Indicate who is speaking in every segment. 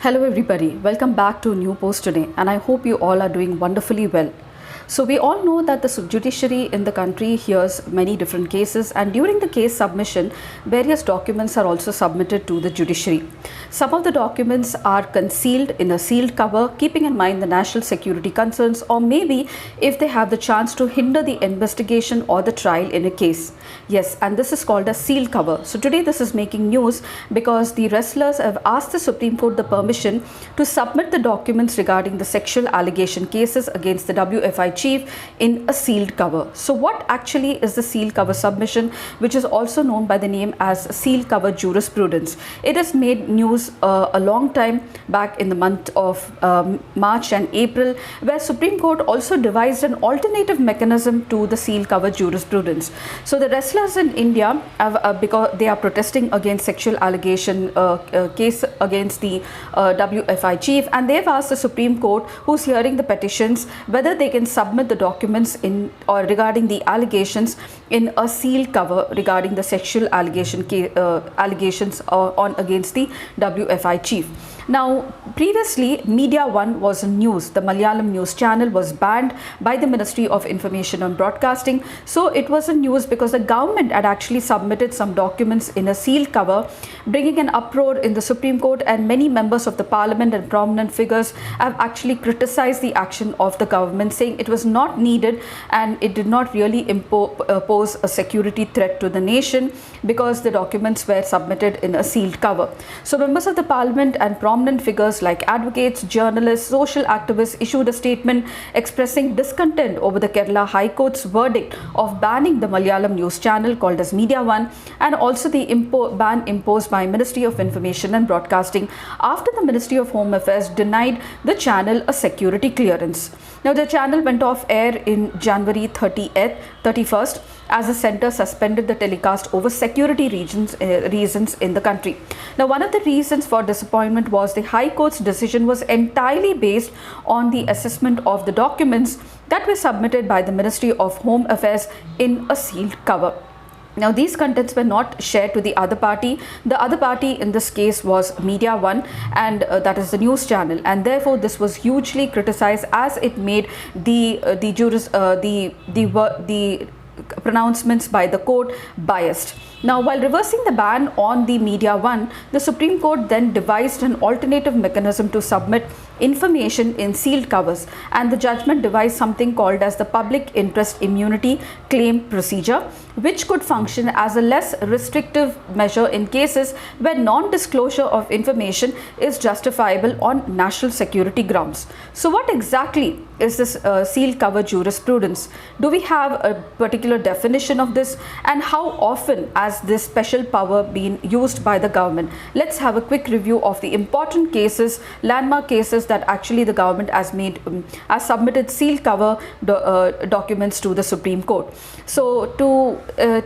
Speaker 1: Hello everybody, welcome back to a new post today, and I hope you all are doing wonderfully well. So we all know that the judiciary in the country hears many different cases, and during the case submission, various documents are also submitted to the judiciary. Some of the documents are concealed in a sealed cover, keeping in mind the national security concerns, or maybe if they have the chance to hinder the investigation or the trial in a case. Yes, and this is called a sealed cover. So today this is making news because the wrestlers have asked the Supreme Court the permission to submit the documents regarding the sexual allegation cases against the WFI chief in a sealed cover. So what actually is the sealed cover submission, which is also known by the name as sealed cover jurisprudence? It has made news a long time back in the month of March and April, where Supreme Court also devised an alternative mechanism to the sealed cover jurisprudence. So the wrestlers in India have, because they are protesting against sexual allegation case against the WFI chief, and they've asked the Supreme Court, who's hearing the petitions, whether they can submit the documents in or regarding the allegations in a sealed cover regarding the sexual allegations on against the WFI chief. Now, previously, Media One was in news. The Malayalam news channel was banned by the Ministry of Information and Broadcasting. So it was in news because the government had actually submitted some documents in a sealed cover, bringing an uproar in the Supreme Court, and many members of the parliament and prominent figures have actually criticized the action of the government, saying it was not needed and it did not really pose a security threat to the nation because the documents were submitted in a sealed cover. So members of the parliament and prominent figures like advocates, journalists, social activists issued a statement expressing discontent over the Kerala High Court's verdict of banning the Malayalam news channel called as Media One, and also the ban imposed by Ministry of Information and Broadcasting after the Ministry of Home Affairs denied the channel a security clearance. Now, the channel went off air in January 31st as the centre suspended the telecast over security reasons in the country. Now, one of the reasons for disappointment was the High Court's decision was entirely based on the assessment of the documents that were submitted by the Ministry of Home Affairs in a sealed cover. Now, these contents were not shared to the other party. The other party in this case was Media One, and that is the news channel, and therefore this was hugely criticized as it made the pronouncements by the court biased. Now, while reversing the ban on the Media One, the Supreme Court then devised an alternative mechanism to submit information in sealed covers, and the judgment devised something called as the public interest immunity claim procedure, which could function as a less restrictive measure in cases where non-disclosure of information is justifiable on national security grounds. So what exactly is this sealed cover jurisprudence? Do we have a particular definition of this, and how often has this special power been used by the government? Let's have a quick review of the important cases, landmark cases that actually the government has submitted sealed cover documents to the Supreme Court. So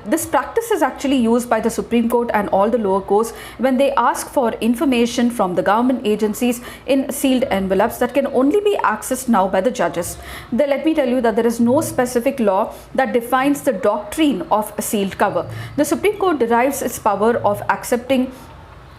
Speaker 1: this practice is actually used by the Supreme Court and all the lower courts when they ask for information from the government agencies in sealed envelopes that can only be accessed now by the judges. Let me tell you that there is no specific law that defines the doctrine of a sealed cover. The Supreme Court derives its power of accepting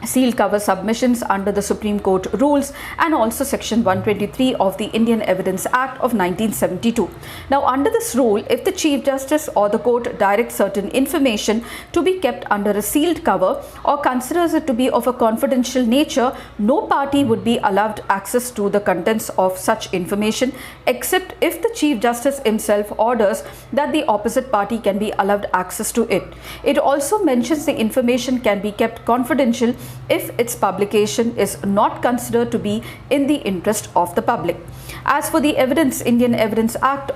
Speaker 1: sealed cover submissions under the Supreme Court rules and also Section 123 of the Indian Evidence Act of 1972. Now, under this rule, if the Chief Justice or the court directs certain information to be kept under a sealed cover or considers it to be of a confidential nature, no party would be allowed access to the contents of such information except if the Chief Justice himself orders that the opposite party can be allowed access to it. It also mentions the information can be kept confidential if its publication is not considered to be in the interest of the public. As for the evidence, Indian Evidence Act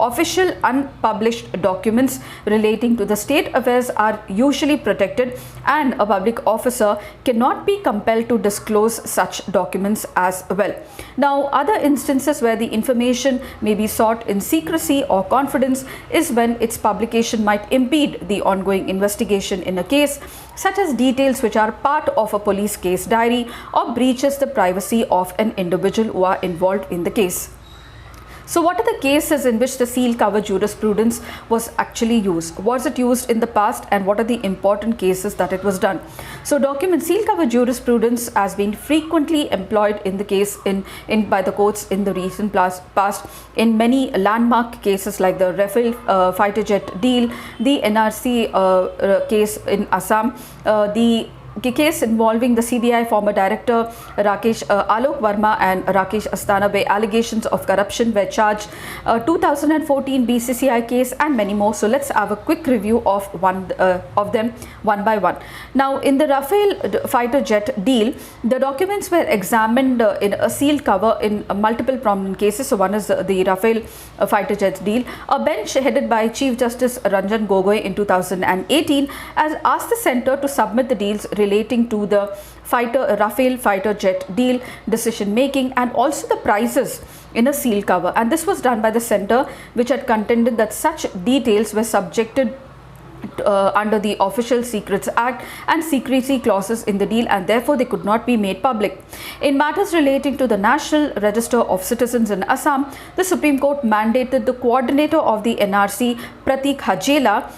Speaker 1: official unpublished documents relating to the state affairs are usually protected, and a public officer cannot be compelled to disclose such documents as well. Now, other instances where the information may be sought in secrecy or confidence is when its publication might impede the ongoing investigation in a case, such as details which are part of a police case diary or breaches the privacy of an individual who are involved in the case. So what are the cases in which the seal cover jurisprudence was actually used? Was it used in the past, and what are the important cases that it was done? So document seal cover jurisprudence has been frequently employed in the case by the courts in the recent past in many landmark cases like the Rafale fighter jet deal, the NRC case in Assam, the case involving the CBI former director Alok Verma and Rakesh Asthana, where allegations of corruption were charged, 2014 BCCI case, and many more. So let's have a quick review of them one by one. Now, in the Rafale fighter jet deal, the documents were examined in a sealed cover in multiple prominent cases. So one is the Rafale fighter jet deal. A bench headed by Chief Justice Ranjan Gogoi in 2018 has asked the centre to submit the deals relating to the Rafale fighter jet deal decision making and also the prices in a sealed cover, and this was done by the centre, which had contended that such details were subjected under the Official Secrets Act and secrecy clauses in the deal, and therefore they could not be made public. In matters relating to the National Register of Citizens in Assam, the Supreme Court mandated the coordinator of the NRC, Pratik Hajela,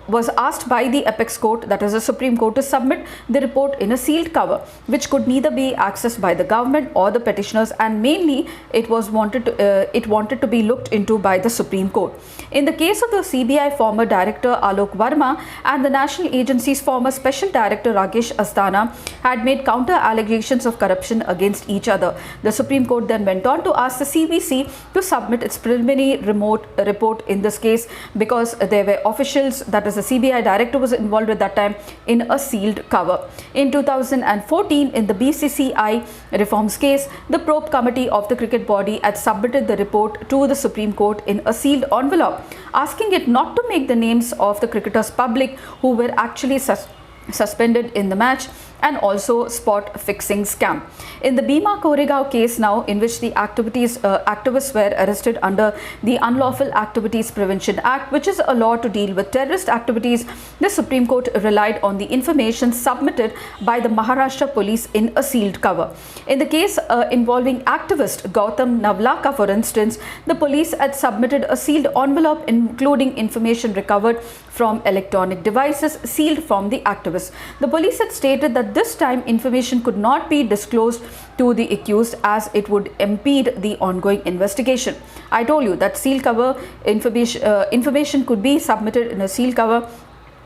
Speaker 1: was asked by the apex court, that is the Supreme Court, to submit the report in a sealed cover, which could neither be accessed by the government or the petitioners, and mainly it wanted to be looked into by the Supreme Court. In the case of the CBI former director Alok Verma and the national agency's former special director Rakesh Asthana had made counter allegations of corruption against each other. The Supreme Court then went on to ask the CBC to submit its preliminary report in this case, because there were officials, that is the CBI director was involved at that time, in a sealed cover. In 2014, in the BCCI reforms case, the probe committee of the cricket body had submitted the report to the Supreme Court in a sealed envelope, asking it not to make the names of the cricketers public who were actually suspended in the match, and also spot fixing scam. In the Bhima Koregaon case now, in which the activists were arrested under the Unlawful Activities Prevention Act, which is a law to deal with terrorist activities, the Supreme Court relied on the information submitted by the Maharashtra police in a sealed cover. In the case involving activist Gautam Navlaka, for instance, the police had submitted a sealed envelope including information recovered from electronic devices sealed from the activists. The police had stated that this time information could not be disclosed to the accused as it would impede the ongoing investigation. I told you that sealed cover information could be submitted in a sealed cover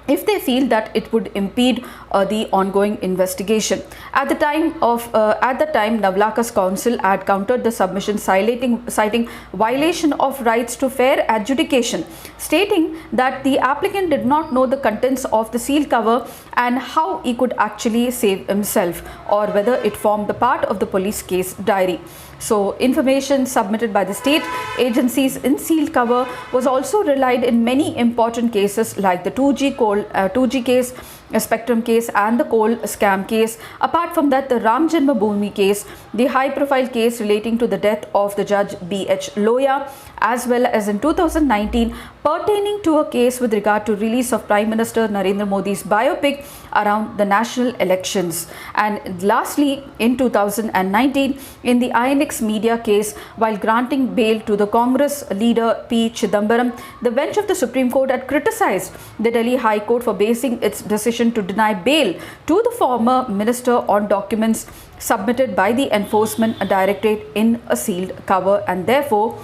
Speaker 1: if they feel that it would impede the ongoing investigation. At the time, Navlaka's counsel had countered the submission, citing violation of rights to fair adjudication, stating that the applicant did not know the contents of the sealed cover and how he could actually save himself, or whether it formed the part of the police case diary. So information submitted by the state agencies in sealed cover was also relied in many important cases like the 2G case, a Spectrum case, and the coal scam case. Apart from that, the Ram Janmabhoomi case, the high-profile case relating to the death of the judge B.H. Loya, as well as in 2019 pertaining to a case with regard to release of Prime Minister Narendra Modi's biopic around the national elections. And lastly, in 2019, in the INX media case, while granting bail to the Congress leader P. Chidambaram, the bench of the Supreme Court had criticized the Delhi High Court for basing its decision to deny bail to the former minister on documents submitted by the Enforcement Directorate in a sealed cover, and therefore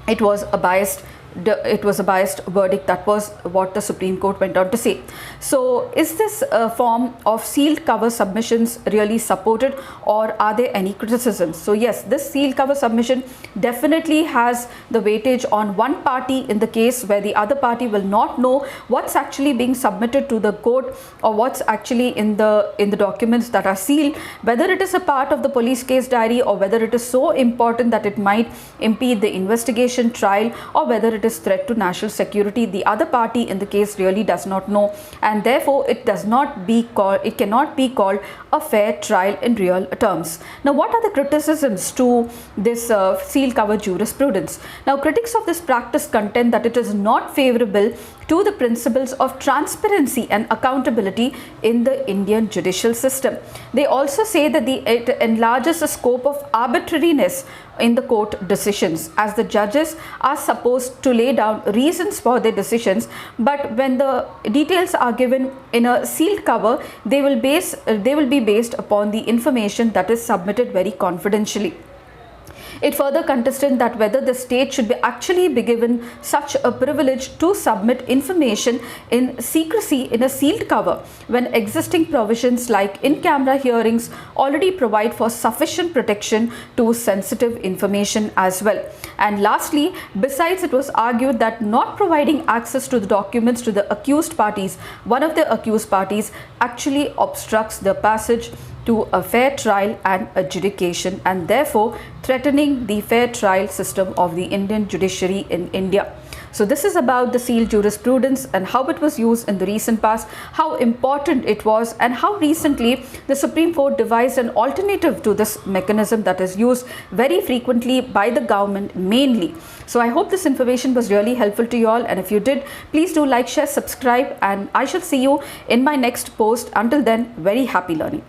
Speaker 1: it was a biased verdict. That was what the Supreme Court went on to say. So is this form of sealed cover submissions really supported, or are there any criticisms? So yes, this sealed cover submission definitely has the weightage on one party in the case, where the other party will not know what's actually being submitted to the court or what's actually in the documents that are sealed, whether it is a part of the police case diary or whether it is so important that it might impede the investigation, trial, or whether it is threat to national security. The other party in the case really does not know, and therefore it cannot be called a fair trial in real terms. Now, what are the criticisms to this sealed cover jurisprudence? Now, critics of this practice contend that it is not favorable to the principles of transparency and accountability in the Indian judicial system. They also say that it enlarges the scope of arbitrariness in the court decisions, as the judges are supposed to lay down reasons for their decisions, but when the details are given in a sealed cover, they will be based upon the information that is submitted very confidentially. It further contested that whether the state should actually be given such a privilege to submit information in secrecy in a sealed cover when existing provisions like in-camera hearings already provide for sufficient protection to sensitive information as well. And lastly, besides, it was argued that not providing access to the documents to the accused parties, one of the accused parties, actually obstructs the passage to a fair trial and adjudication, and therefore threatening the fair trial system of the Indian judiciary in India. So this is about the sealed jurisprudence and how it was used in the recent past, how important it was, and how recently the Supreme Court devised an alternative to this mechanism that is used very frequently by the government mainly. So I hope this information was really helpful to you all, and if you did, please do like, share, subscribe, and I shall see you in my next post. Until then, very happy learning.